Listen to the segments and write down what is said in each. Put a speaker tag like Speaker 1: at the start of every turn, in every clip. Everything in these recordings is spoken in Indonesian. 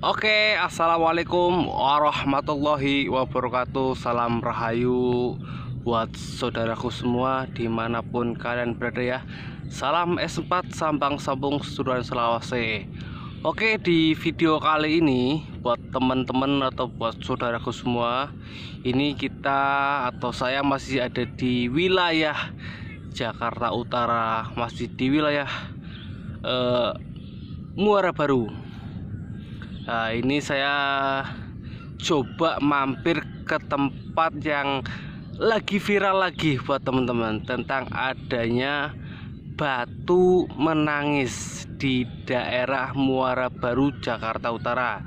Speaker 1: Oke, assalamualaikum warahmatullahi wabarakatuh. Salam rahayu buat saudaraku semua dimanapun kalian berada ya. Salam S4 sambang sambung sedulur selawase. Oke, di video kali ini buat teman-teman atau buat saudaraku semua, ini kita atau saya masih ada di wilayah Jakarta Utara, masih di wilayah Muara Baru. Nah, ini saya coba mampir ke tempat yang lagi viral lagi buat teman-teman, tentang adanya batu menangis di daerah Muara Baru, Jakarta Utara.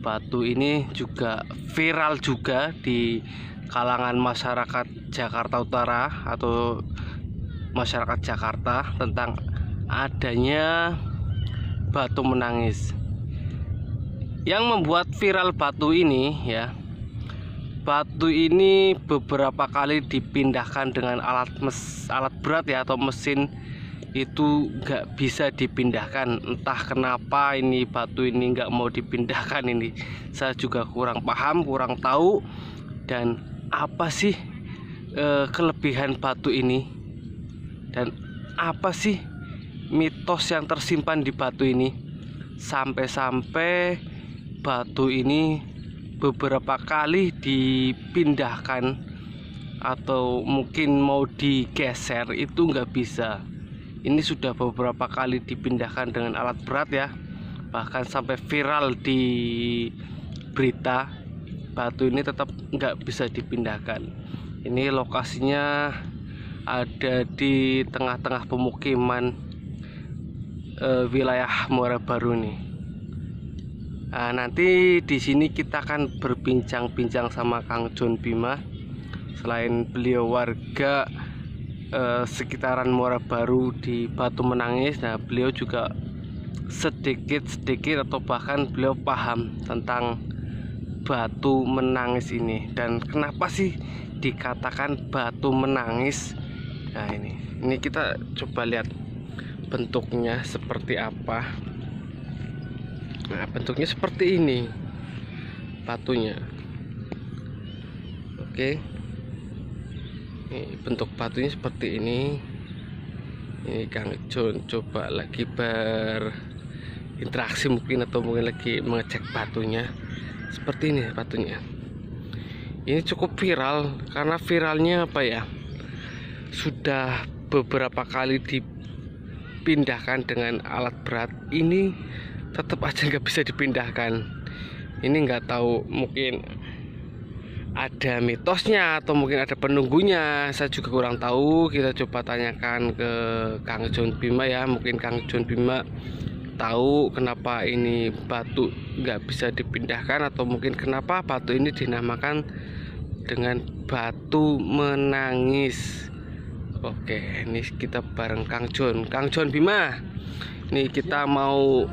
Speaker 1: Batu ini juga viral juga di kalangan masyarakat Jakarta Utara atau masyarakat Jakarta, tentang adanya batu menangis. Yang membuat viral batu ini ya, batu ini beberapa kali dipindahkan dengan alat berat ya, atau mesin itu nggak bisa dipindahkan. Entah kenapa ini batu ini nggak mau dipindahkan, ini saya juga kurang paham, kurang tahu. Dan apa sih kelebihan batu ini, dan apa sih mitos yang tersimpan di batu ini, sampai-sampai batu ini beberapa kali dipindahkan atau mungkin mau digeser itu nggak bisa. Ini sudah beberapa kali dipindahkan dengan alat berat ya, bahkan sampai viral di berita. Batu ini tetap nggak bisa dipindahkan. Ini lokasinya ada di tengah-tengah pemukiman wilayah Muara Baru nih. Nah, nanti di sini kita akan berbincang-bincang sama Kang John Bima. Selain beliau warga sekitaran Muara Baru di Batu Menangis, nah beliau juga sedikit atau bahkan beliau paham tentang batu menangis ini, dan kenapa sih dikatakan batu menangis. Nah, ini kita coba lihat bentuknya seperti apa. Nah, bentuknya seperti ini batunya. Oke, ini bentuk batunya seperti ini. Ini Kang John coba lagi berinteraksi mungkin, atau mungkin lagi mengecek batunya. Seperti ini batunya. Ini cukup viral, karena viralnya apa ya, sudah beberapa kali dipindahkan dengan alat berat, ini tetap aja nggak bisa dipindahkan. Ini nggak tahu, mungkin ada mitosnya atau mungkin ada penunggunya, saya juga kurang tahu. Kita coba tanyakan ke Kang John Bima ya, mungkin Kang John Bima tahu kenapa ini batu nggak bisa dipindahkan, atau mungkin kenapa batu ini dinamakan dengan batu menangis. Oke, ini kita bareng Kang John Bima. Nih kita mau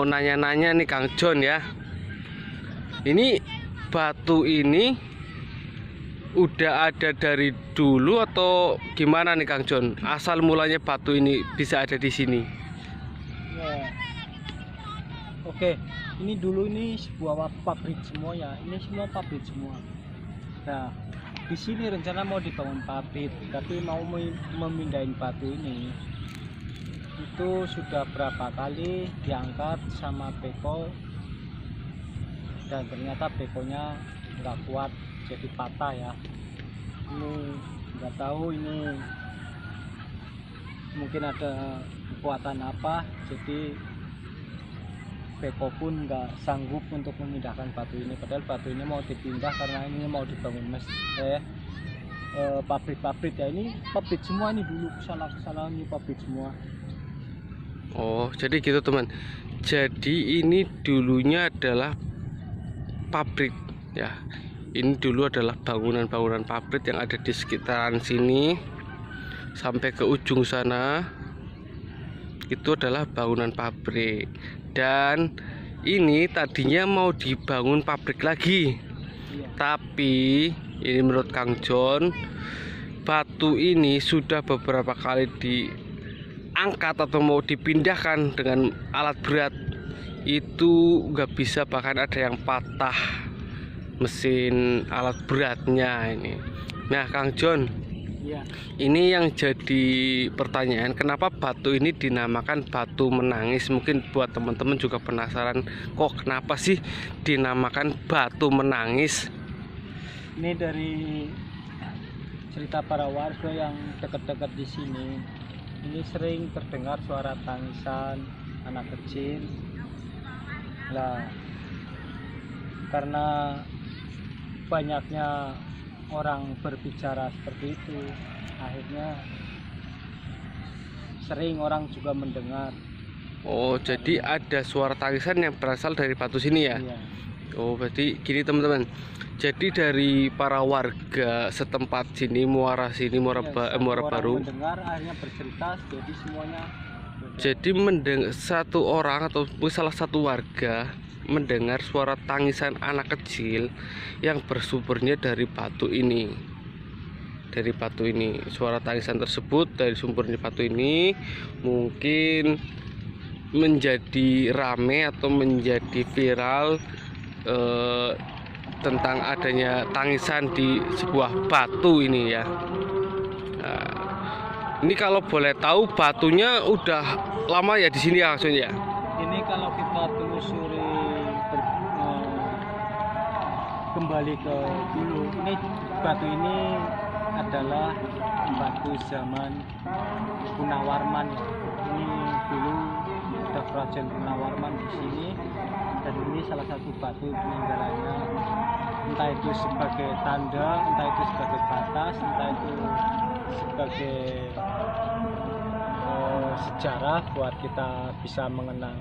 Speaker 1: nanya-nanya nih Kang John ya. Ini batu ini udah ada dari dulu atau gimana nih Kang John? Asal mulanya batu ini bisa ada di sini.
Speaker 2: Ya. Oke, ini dulu ini sebuah pabrik semua ya. Ini semua pabrik semua. Nah, di sini rencana mau dibangun pabrik, tapi mau memindahin batu ini. Itu sudah berapa kali diangkat sama beko, dan ternyata bekonya nggak kuat, jadi patah ya. Ini nggak tahu ini mungkin ada kekuatan apa, jadi beko pun nggak sanggup untuk memindahkan batu ini. Padahal batu ini mau dipindah karena ini mau dibangun pabrik ya. Ini pabrik semua, ini dulu sana ini pabrik semua.
Speaker 1: Oh, jadi gitu teman. Jadi ini dulunya adalah pabrik ya. Ini dulu adalah bangunan-bangunan pabrik yang ada di sekitaran sini. Sampai ke ujung sana itu adalah bangunan pabrik. Dan ini tadinya mau dibangun pabrik lagi. Tapi ini menurut Kang John, batu ini sudah beberapa kali diangkat atau mau dipindahkan dengan alat berat. itu nggak bisa, bahkan ada yang patah mesin alat beratnya ini. Nah Kang John,
Speaker 2: Iya.
Speaker 1: ini yang jadi pertanyaan, kenapa batu ini dinamakan batu menangis? Mungkin buat teman-teman juga penasaran, kok kenapa sih dinamakan batu menangis?
Speaker 2: Ini dari cerita para warga yang dekat-dekat di sini. Ini sering terdengar suara tangisan anak kecil. Lah, karena banyaknya orang berbicara seperti itu, akhirnya sering orang juga mendengar.
Speaker 1: Oh, jadi ada suara tangisan yang berasal dari batu sini ya?
Speaker 2: Iya.
Speaker 1: Oh, berarti gini teman-teman. Jadi dari para warga setempat sini, Muara sini, Muara,
Speaker 2: Iya,
Speaker 1: Muara
Speaker 2: satu orang
Speaker 1: Baru.
Speaker 2: mendengar, akhirnya bercerita, jadi semuanya beda.
Speaker 1: Jadi satu orang atau salah satu warga mendengar suara tangisan anak kecil yang bersumbernya dari batu ini. Dari batu ini, suara tangisan tersebut dari sumbernya batu ini mungkin menjadi rame atau menjadi viral tentang adanya tangisan di sebuah batu ini ya. Nah, ini kalau boleh tahu batunya udah lama ya di sini ya, maksudnya.
Speaker 2: Ini kalau kita telusuri kembali ke dulu, ini batu ini adalah batu zaman Gunawarman ya. Ini dulu ada kerajaan Gunawarman di sini, dan ini salah satu batu peninggalannya, entah itu sebagai tanda, entah itu sebagai batas, entah itu sebagai sejarah buat kita bisa mengenang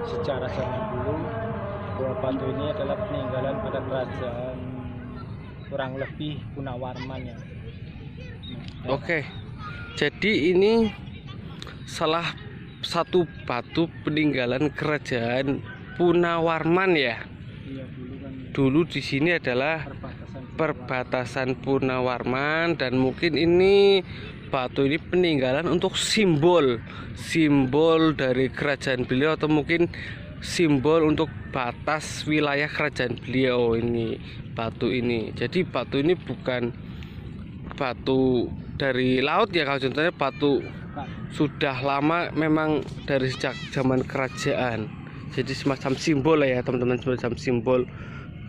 Speaker 2: sejarah zaman dulu, bahwa batu ini adalah peninggalan pada kerajaan kurang lebih Gunawarman ya.
Speaker 1: Oke, jadi ini salah satu batu peninggalan kerajaan Punawarman ya.
Speaker 2: Iya, dulu kan
Speaker 1: Dulu di sini adalah perbatasan Punawarman, dan mungkin ini batu ini peninggalan untuk simbol dari kerajaan beliau, atau mungkin simbol untuk batas wilayah kerajaan beliau ini, batu ini. Jadi batu ini bukan batu dari laut ya, kalau contohnya batu sudah lama memang dari sejak zaman kerajaan. Jadi semacam simbol ya teman-teman, semacam simbol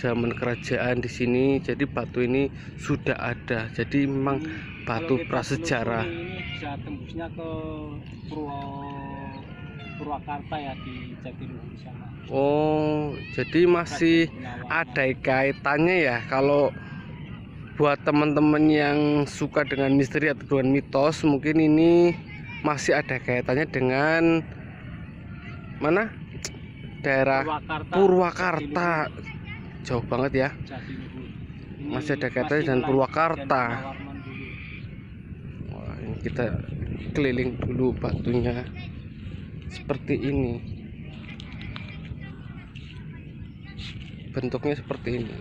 Speaker 1: zaman kerajaan di sini. Jadi batu ini sudah ada. Jadi memang batu prasejarah.
Speaker 2: Ini bisa tembusnya ke Purwakarta ya, di Jatiluhur sana.
Speaker 1: Oh, jadi masih ada kaitannya ya. Kalau buat teman-teman yang suka dengan misteri atau dengan mitos, mungkin ini masih ada kaitannya dengan mana? Daerah Purwakarta. Jauh banget ya. Masih ada kaitannya dengan Purwakarta. Wah, ini kita keliling dulu batunya. Seperti ini. Bentuknya seperti ini.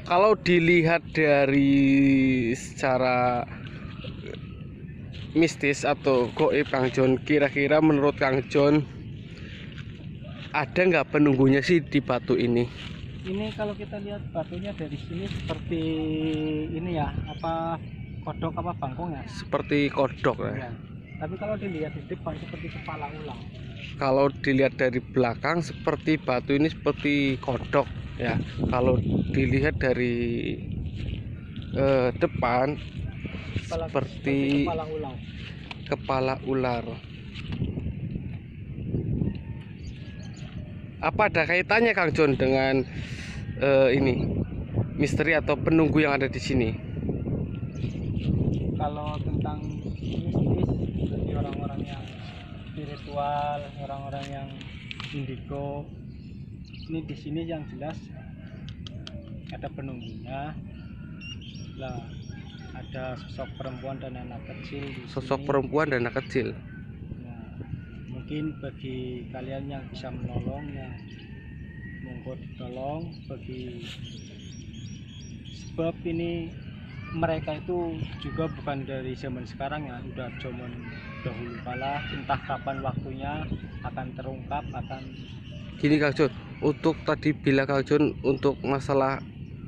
Speaker 1: Kalau dilihat dari secara mistis atau goib Kang John, kira-kira menurut Kang John ada nggak penunggunya sih di batu ini?
Speaker 2: Ini kalau kita lihat batunya dari sini seperti ini ya, apa kodok apa bangkong ya?
Speaker 1: Seperti kodok ya.
Speaker 2: Ya. Tapi kalau dilihat di depan seperti kepala ulang.
Speaker 1: Kalau dilihat dari belakang seperti batu ini seperti kodok ya. Kalau dilihat dari depan seperti
Speaker 2: kepala ular.
Speaker 1: Kepala ular. Apa ada kaitannya Kang John dengan ini misteri atau penunggu yang ada di sini?
Speaker 2: Kalau tentang mistis, seperti orang-orang yang spiritual, orang-orang yang indigo, ini di sini yang jelas ada penunggunya. Lah, ada sosok perempuan dan anak kecil di
Speaker 1: Sosok
Speaker 2: sini.
Speaker 1: perempuan dan anak kecil.
Speaker 2: Nah, mungkin bagi kalian yang bisa menolong, ya monggo ditolong, bagi sebab ini mereka itu juga bukan dari zaman sekarang ya, udah zaman dahulu kala. Entah kapan waktunya akan terungkap, akan
Speaker 1: Gini Kang Jun, untuk tadi bila Kang Jun untuk masalah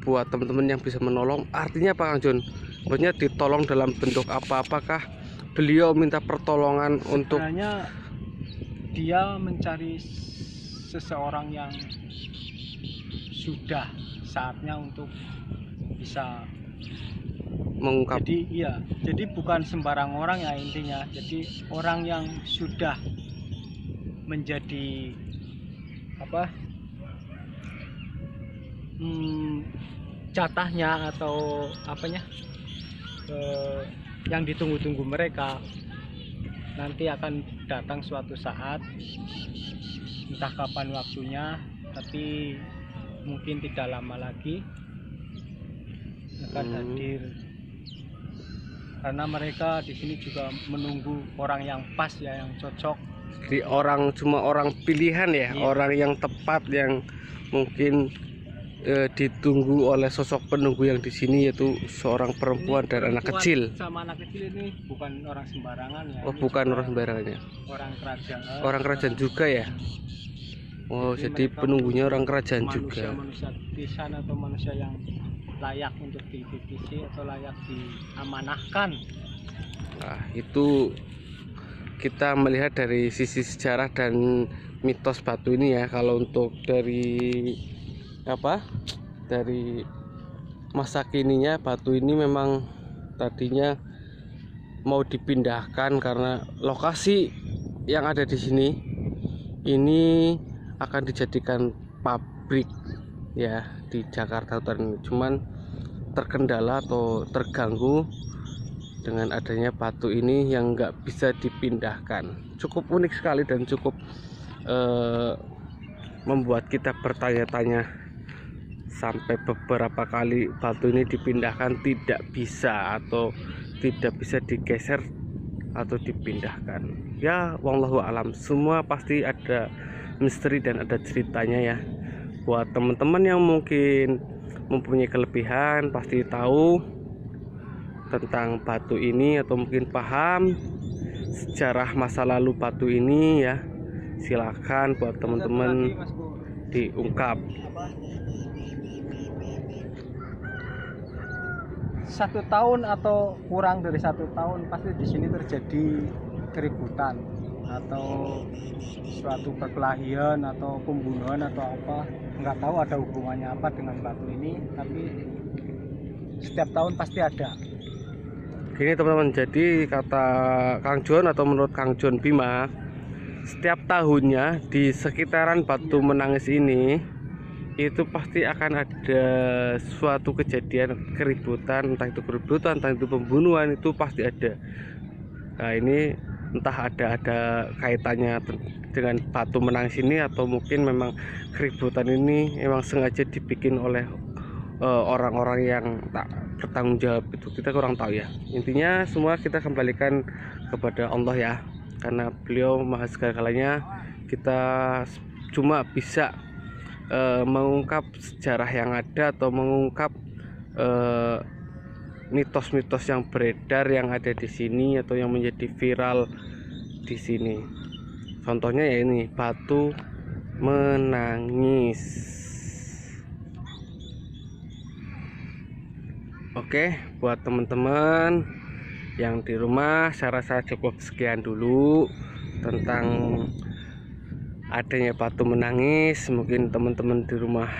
Speaker 1: buat teman-teman yang bisa menolong, artinya apa Kang Jun? Maksudnya ditolong dalam bentuk apa? Apakah beliau minta pertolongan untuk
Speaker 2: sebenarnya dia mencari seseorang yang sudah saatnya untuk bisa
Speaker 1: mengungkap?
Speaker 2: jadi iya, jadi bukan sembarang orang ya intinya, jadi orang yang sudah menjadi apa jatahnya atau apanya yang ditunggu-tunggu mereka nanti akan datang suatu saat, entah kapan waktunya, tapi mungkin tidak lama lagi akan hadir, karena mereka di sini juga menunggu orang yang pas ya, yang cocok.
Speaker 1: Di orang cuma orang pilihan ya,
Speaker 2: Iya.
Speaker 1: orang yang tepat yang mungkin ditunggu oleh sosok penunggu yang di sini, yaitu seorang perempuan
Speaker 2: Ini
Speaker 1: dan anak
Speaker 2: perempuan
Speaker 1: kecil.
Speaker 2: sama anak kecil ini bukan orang sembarangan ya.
Speaker 1: Oh,
Speaker 2: Ini
Speaker 1: bukan
Speaker 2: juga
Speaker 1: orang sembarangan ya.
Speaker 2: orang kerajaan.
Speaker 1: Orang kerajaan juga ya. Oh, jadi
Speaker 2: mereka
Speaker 1: penunggunya
Speaker 2: menunggu
Speaker 1: orang kerajaan juga.
Speaker 2: manusia di sana, atau manusia yang layak untuk dititipisi atau layak diamanahkan.
Speaker 1: Nah, itu kita melihat dari sisi sejarah dan mitos batu ini ya. Kalau untuk dari dari masa kininya, batu ini memang tadinya mau dipindahkan karena lokasi yang ada di sini ini akan dijadikan pabrik ya di Jakarta Utara ini. Cuman terkendala atau terganggu dengan adanya batu ini yang nggak bisa dipindahkan. Cukup unik sekali dan cukup membuat kita bertanya-tanya. Sampai beberapa kali batu ini dipindahkan tidak bisa, atau tidak bisa digeser atau dipindahkan. Ya wallahu alam, semua pasti ada misteri dan ada ceritanya ya. Buat teman-teman yang mungkin mempunyai kelebihan, pasti tahu tentang batu ini atau mungkin paham sejarah masa lalu batu ini ya, silakan buat teman-teman diungkap.
Speaker 2: 1 tahun atau kurang dari 1 tahun pasti di sini terjadi keributan atau suatu perkelahian atau pembunuhan atau apa, nggak tahu ada hubungannya apa dengan batu ini, tapi setiap tahun pasti ada.
Speaker 1: Gini teman-teman, jadi kata Kang Jon atau menurut Kang Jon Bima, setiap tahunnya di sekitaran Batu Menangis ini itu pasti akan ada suatu kejadian keributan, entah itu keributan, entah itu pembunuhan, itu pasti ada. Nah ini entah ada kaitannya dengan Batu Menangis ini, atau mungkin memang keributan ini memang sengaja dibikin oleh orang-orang yang tak bertanggung jawab, itu kita kurang tahu ya. Intinya semua kita kembalikan kepada Allah ya, karena beliau maha segala-galanya. Kita cuma bisa mengungkap sejarah yang ada atau mengungkap mitos-mitos yang beredar yang ada di sini atau yang menjadi viral di sini. Contohnya ya ini Batu Menangis. Oke, buat teman-teman yang di rumah, saya rasa cukup sekian dulu tentang adanya Batu Menangis. Mungkin teman-teman di rumah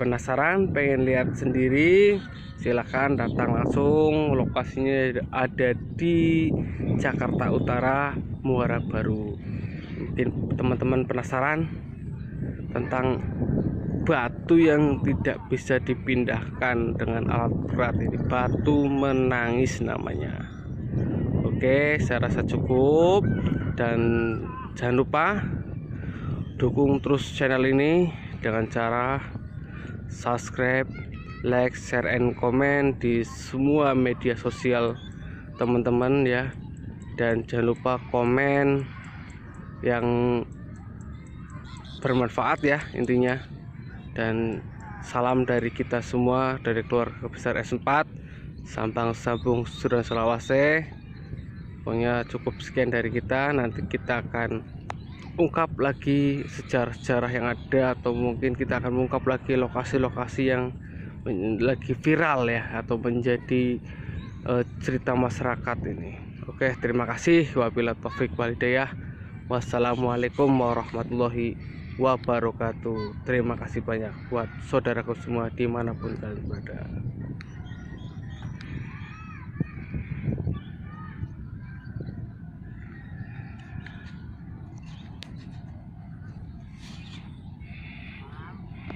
Speaker 1: penasaran, pengen lihat sendiri, silahkan datang langsung. Lokasinya ada di Jakarta Utara, Muara Baru. Mungkin teman-teman penasaran tentang batu yang tidak bisa dipindahkan dengan alat berat ini, Batu Menangis namanya. Oke, saya rasa cukup, dan jangan lupa dukung terus channel ini dengan cara subscribe, like, share, and comment di semua media sosial teman-teman ya. Dan jangan lupa komen yang bermanfaat ya intinya. Dan salam dari kita semua, dari keluarga besar S4. Sampang Sambung Sudan Selawase. Pokoknya cukup sekian dari kita. Nanti kita akan ungkap lagi sejarah-sejarah yang ada, atau mungkin kita akan mengungkap lagi lokasi-lokasi yang lagi viral ya, atau menjadi cerita masyarakat ini. Oke, terima kasih. Wabillahi taufik walhidayah. Wassalamualaikum warahmatullahi wabarakatuh. Terima kasih banyak buat saudaraku semua dimanapun kalian berada.